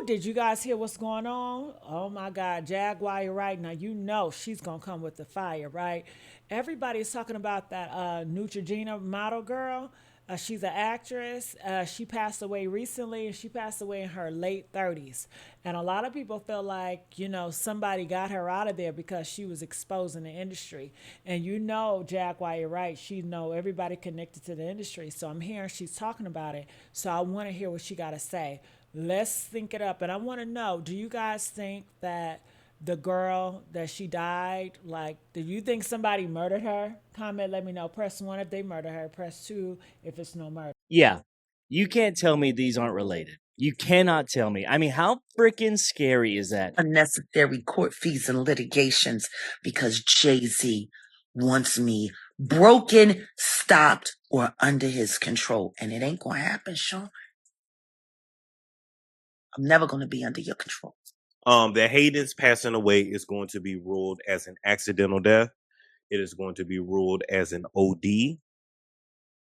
did you guys hear what's going on? Oh my God, Jaguar Wright. Now you know she's gonna come with the fire, right? Everybody's talking about that Neutrogena model girl. She's an actress. She passed away recently. She passed away in her late 30s. And a lot of people feel like, somebody got her out of there because she was exposing the industry. And Jaguar Wright, she know everybody connected to the industry. So I'm hearing she's talking about it. So I want to hear what she got to say. Let's think it up. And I want to know, do you guys think that the girl that she died, like, do you think somebody murdered her? Comment, let me know. Press 1 if they murder her. Press 2 if it's no murder. Yeah, you can't tell me these aren't related. You cannot tell me. I mean, how freaking scary is that? Unnecessary court fees and litigations because Jay-Z wants me broken, stopped, or under his control. And it ain't going to happen, Sean. I'm never going to be under your control. That Hayden's passing away is going to be ruled as an accidental death. It is going to be ruled as an OD.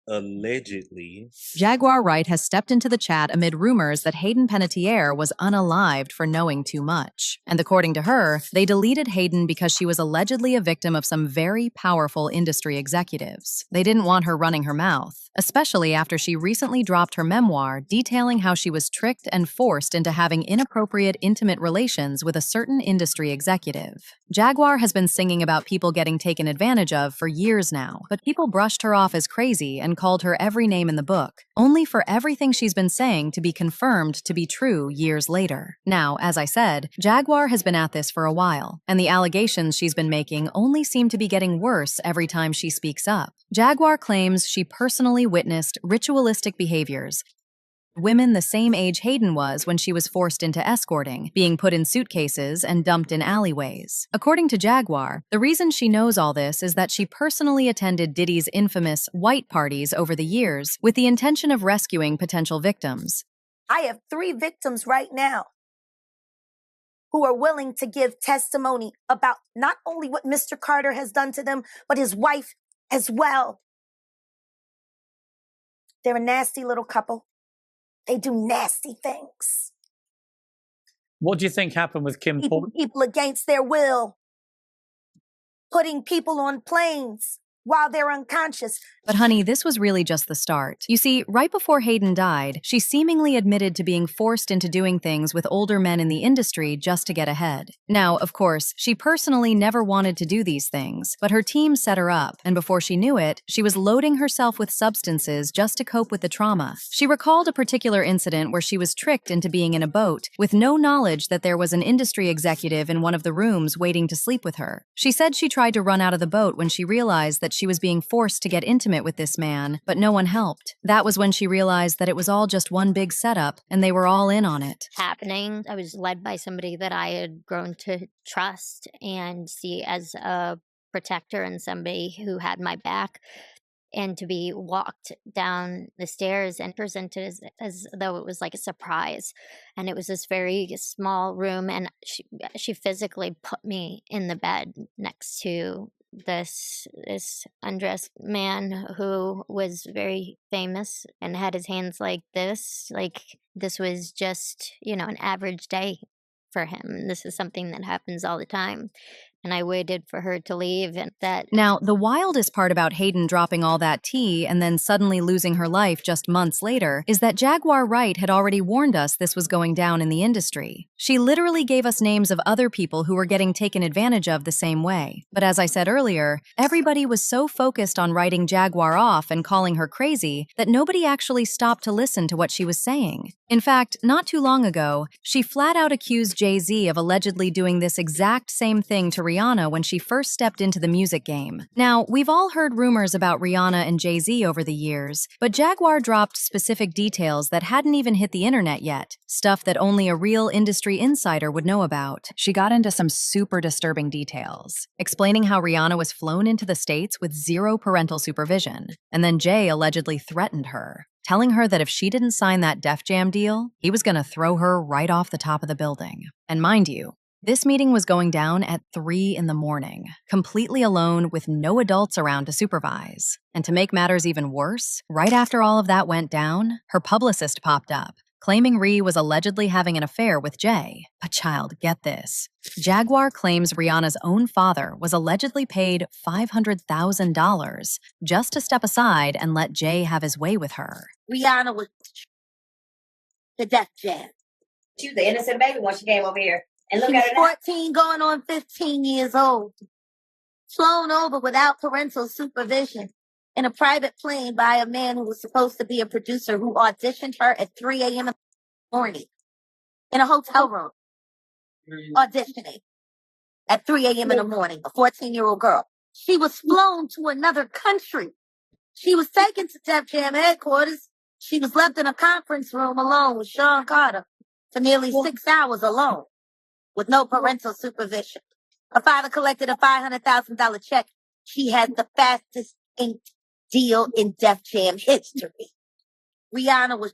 Allegedly. Jagaur Wright has stepped into the chat amid rumors that Hayden Panettier was unalived for knowing too much. And according to her, they deleted Hayden because she was allegedly a victim of some very powerful industry executives. They didn't want her running her mouth, especially after she recently dropped her memoir detailing how she was tricked and forced into having inappropriate intimate relations with a certain industry executive. Jagaur has been singing about people getting taken advantage of for years now, but people brushed her off as crazy and called her every name in the book, only for everything she's been saying to be confirmed to be true years later. Now, as I said, Jagaur has been at this for a while, and the allegations she's been making only seem to be getting worse every time she speaks up. Jagaur claims she personally witnessed ritualistic behaviors, women the same age Hayden was when she was forced into escorting, being put in suitcases and dumped in alleyways. According to Jagaur, the reason she knows all this is that she personally attended Diddy's infamous white parties over the years with the intention of rescuing potential victims. I have 3 victims right now who are willing to give testimony about not only what Mr. Carter has done to them, but his wife as well. They're a nasty little couple. They do nasty things. What do you think happened with Kim Porter? People against their will. Putting people on planes while they're unconscious. But honey, this was really just the start. You see, right before Hayden died, she seemingly admitted to being forced into doing things with older men in the industry just to get ahead. Now, of course, she personally never wanted to do these things, but her team set her up, and before she knew it, she was loading herself with substances just to cope with the trauma. She recalled a particular incident where she was tricked into being in a boat, with no knowledge that there was an industry executive in one of the rooms waiting to sleep with her. She said she tried to run out of the boat when she realized that she was being forced to get intimate with this man, but no one helped. That was when she realized that it was all just one big setup, and they were all in on it. Happening, I was led by somebody that I had grown to trust and see as a protector and somebody who had my back, and to be walked down the stairs and presented as though it was like a surprise. And it was this very small room, and she physically put me in the bed next to this undressed man who was very famous and had his hands like this. Like, this was just, an average day for him. This is something that happens all the time. And I waited for her to leave, and that... Now, the wildest part about Hayden dropping all that tea and then suddenly losing her life just months later is that Jagaur Wright had already warned us this was going down in the industry. She literally gave us names of other people who were getting taken advantage of the same way. But as I said earlier, everybody was so focused on writing Jagaur off and calling her crazy that nobody actually stopped to listen to what she was saying. In fact, not too long ago, she flat out accused Jay-Z of allegedly doing this exact same thing to Rihanna when she first stepped into the music game. Now, we've all heard rumors about Rihanna and Jay-Z over the years, but Jagaur dropped specific details that hadn't even hit the internet yet, stuff that only a real industry insider would know about. She got into some super disturbing details, explaining how Rihanna was flown into the States with zero parental supervision, and then Jay allegedly threatened her, telling her that if she didn't sign that Def Jam deal, he was gonna throw her right off the top of the building. And mind you, this meeting was going down at 3 in the morning, completely alone with no adults around to supervise. And to make matters even worse, right after all of that went down, her publicist popped up, claiming Ree was allegedly having an affair with Jay. But child, get this. Jagaur claims Rihanna's own father was allegedly paid $500,000 just to step aside and let Jay have his way with her. Rihanna was the Def Jam. She was the innocent baby when she came over here. And look She at was her now. 14 going on 15 years old. Flown over without parental supervision in a private plane by a man who was supposed to be a producer who auditioned her at 3 a.m. in the morning in a hotel room. Auditioning at 3 a.m. in the morning, a 14-year-old girl. She was flown to another country. She was taken to Def Jam headquarters. She was left in a conference room alone with Sean Carter for nearly 6 hours alone with no parental supervision. Her father collected a $500,000 check. She had the fastest inked deal in Def Jam history. Rihanna was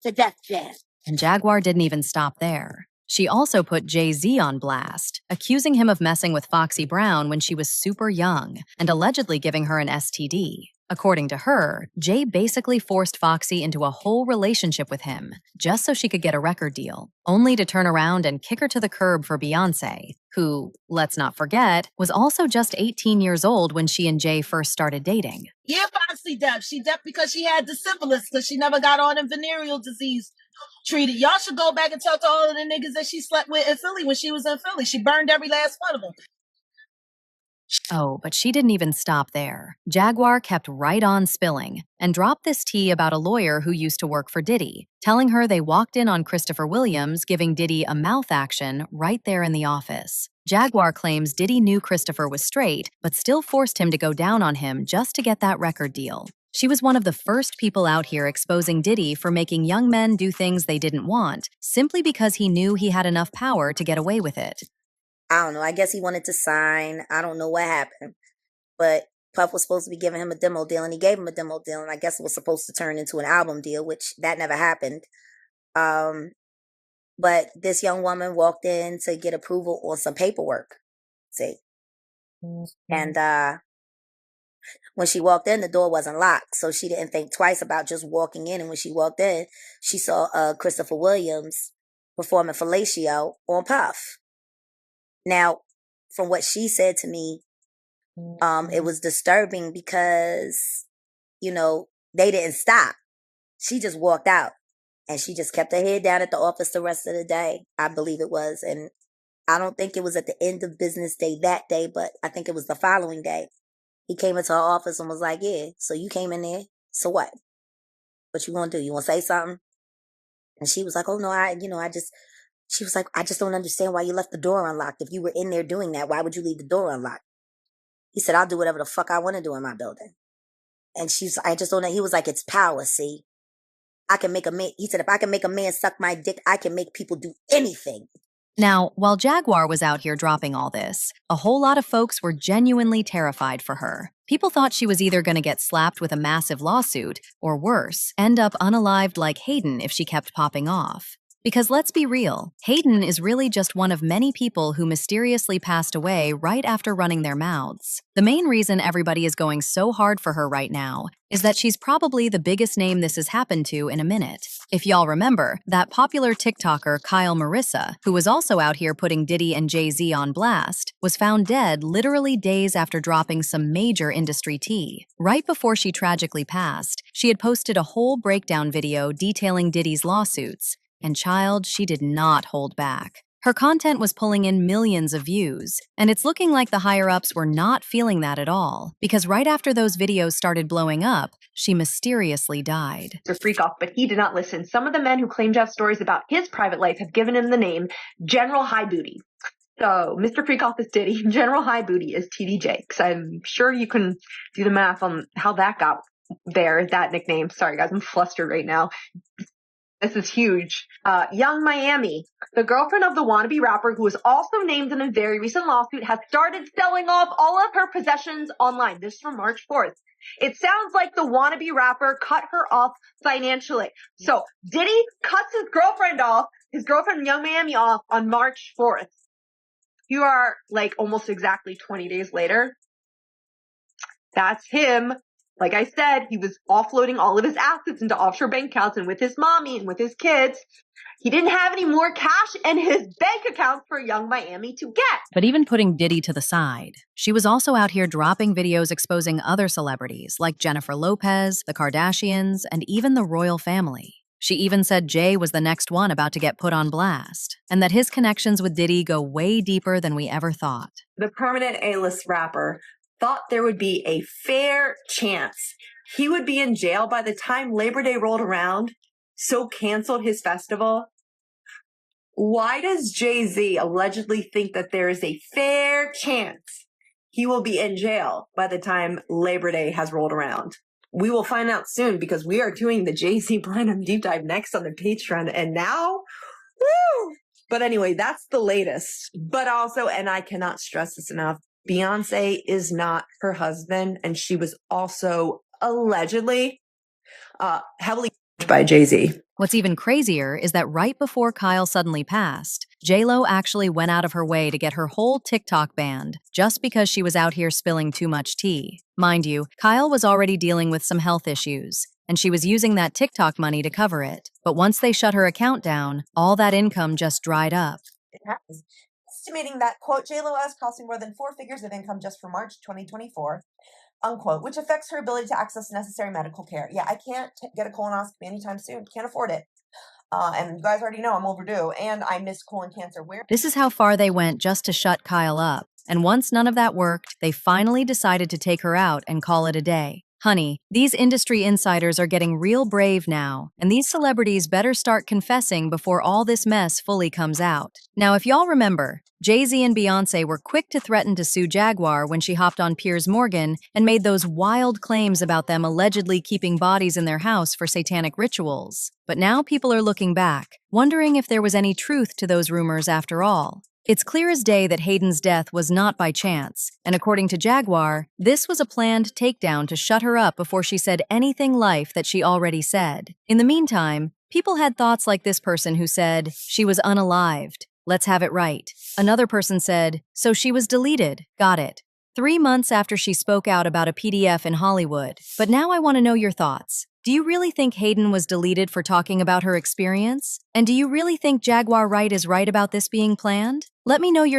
to Def Jam. And Jagaur didn't even stop there. She also put Jay-Z on blast, accusing him of messing with Foxy Brown when she was super young and allegedly giving her an STD. According to her, Jay basically forced Foxy into a whole relationship with him just so she could get a record deal, only to turn around and kick her to the curb for Beyoncé, who, let's not forget, was also just 18 years old when she and Jay first started dating. Yeah, Foxy deaf. She deaf because she had the syphilis because she never got on a venereal disease treated. Y'all should go back and talk to all of the niggas that she slept with in Philly when she was in Philly. She burned every last one of them. Oh, but she didn't even stop there. Jagaur kept right on spilling and dropped this tea about a lawyer who used to work for Diddy, telling her they walked in on Christopher Williams giving Diddy a mouth action right there in the office. Jagaur claims Diddy knew Christopher was straight, but still forced him to go down on him just to get that record deal. She was one of the first people out here exposing Diddy for making young men do things they didn't want, simply because he knew he had enough power to get away with it. I don't know. I guess he wanted to sign. I don't know what happened. But Puff was supposed to be giving him a demo deal, and he gave him a demo deal, and I guess it was supposed to turn into an album deal, which that never happened. But this young woman walked in to get approval on some paperwork. See? And when she walked in, the door wasn't locked, so she didn't think twice about just walking in. And when she walked in, she saw Christopher Williams performing fellatio on Puff. Now, from what she said to me, it was disturbing because, you know, they didn't stop. She just walked out and she just kept her head down at the office the rest of the day. I believe it was. And I don't think it was at the end of business day that day, but I think it was the following day. He came into her office and was like, yeah, so you came in there. So what? What you want to do? You want to say something? And she was like, oh, no, she was like, I just don't understand why you left the door unlocked. If you were in there doing that, why would you leave the door unlocked? He said, I'll do whatever the fuck I want to do in my building. And I just don't know. He was like, it's power, see? He said, if I can make a man suck my dick, I can make people do anything. Now, while Jagaur was out here dropping all this, a whole lot of folks were genuinely terrified for her. People thought she was either going to get slapped with a massive lawsuit, or worse, end up unalived like Hayden if she kept popping off. Because let's be real, Hayden is really just one of many people who mysteriously passed away right after running their mouths. The main reason everybody is going so hard for her right now is that she's probably the biggest name this has happened to in a minute. If y'all remember, that popular TikToker Kyle Marissa, who was also out here putting Diddy and Jay-Z on blast, was found dead literally days after dropping some major industry tea. Right before she tragically passed, she had posted a whole breakdown video detailing Diddy's lawsuits. And child, she did not hold back. Her content was pulling in millions of views, and it's looking like the higher-ups were not feeling that at all, because right after those videos started blowing up, she mysteriously died. Mr. Freakoff, but he did not listen. Some of the men who claim to have stories about his private life have given him the name General High Booty. So Mr. Freakoff is Diddy, General High Booty is TDJ, because I'm sure you can do the math on how that got there, that nickname. Sorry guys, I'm flustered right now. This is huge. Young Miami, the girlfriend of the wannabe rapper who was also named in a very recent lawsuit, has started selling off all of her possessions online. This is from March 4th. It sounds like the wannabe rapper cut her off financially. So Diddy cuts his girlfriend Young Miami off on March 4th. You are like almost exactly 20 days later. That's him Like I said, he was offloading all of his assets into offshore bank accounts, and with his mommy and with his kids, he didn't have any more cash in his bank account for young Miami to get. But even putting Diddy to the side, she was also out here dropping videos exposing other celebrities like Jennifer Lopez, the Kardashians, and even the royal family. She even said Jay was the next one about to get put on blast, and that his connections with Diddy go way deeper than we ever thought. The permanent A-list rapper thought there would be a fair chance he would be in jail by the time Labor Day rolled around, so canceled his festival. Why does Jay-Z allegedly think that there is a fair chance he will be in jail by the time Labor Day has rolled around? We will find out soon, because we are doing the Jay-Z Platinum Deep Dive next on the Patreon. And now, woo! But anyway, that's the latest. But also, and I cannot stress this enough, Beyonce is not her husband. And she was also allegedly heavily by Jay-Z. What's even crazier is that right before Kyle suddenly passed, J-Lo actually went out of her way to get her whole TikTok banned just because she was out here spilling too much tea. Mind you, Kyle was already dealing with some health issues, and she was using that TikTok money to cover it. But once they shut her account down, all that income just dried up. It happens. Estimating that, quote, J-Lo is costing more than 4 figures of income just for March 2024. Unquote, which affects her ability to access necessary medical care. Yeah, I can't get a colonoscopy anytime soon. Can't afford it. And you guys already know I'm overdue, and I missed colon cancer. This is how far they went just to shut Kyle up. And once none of that worked, they finally decided to take her out and call it a day. Honey, these industry insiders are getting real brave now, and these celebrities better start confessing before all this mess fully comes out. Now, if y'all remember, Jay-Z and Beyonce were quick to threaten to sue Jaguar when she hopped on Piers Morgan and made those wild claims about them allegedly keeping bodies in their house for satanic rituals. But now people are looking back, wondering if there was any truth to those rumors after all. It's clear as day that Hayden's death was not by chance, and according to Jaguar, this was a planned takedown to shut her up before she said anything life that she already said. In the meantime, people had thoughts like this person who said, she was unalived. Let's have it right. Another person said, so she was deleted. Got it. 3 months after she spoke out about a PDF in Hollywood. But now I want to know your thoughts. Do you really think Hayden was deleted for talking about her experience? And do you really think Jagaur Wright is right about this being planned? Let me know your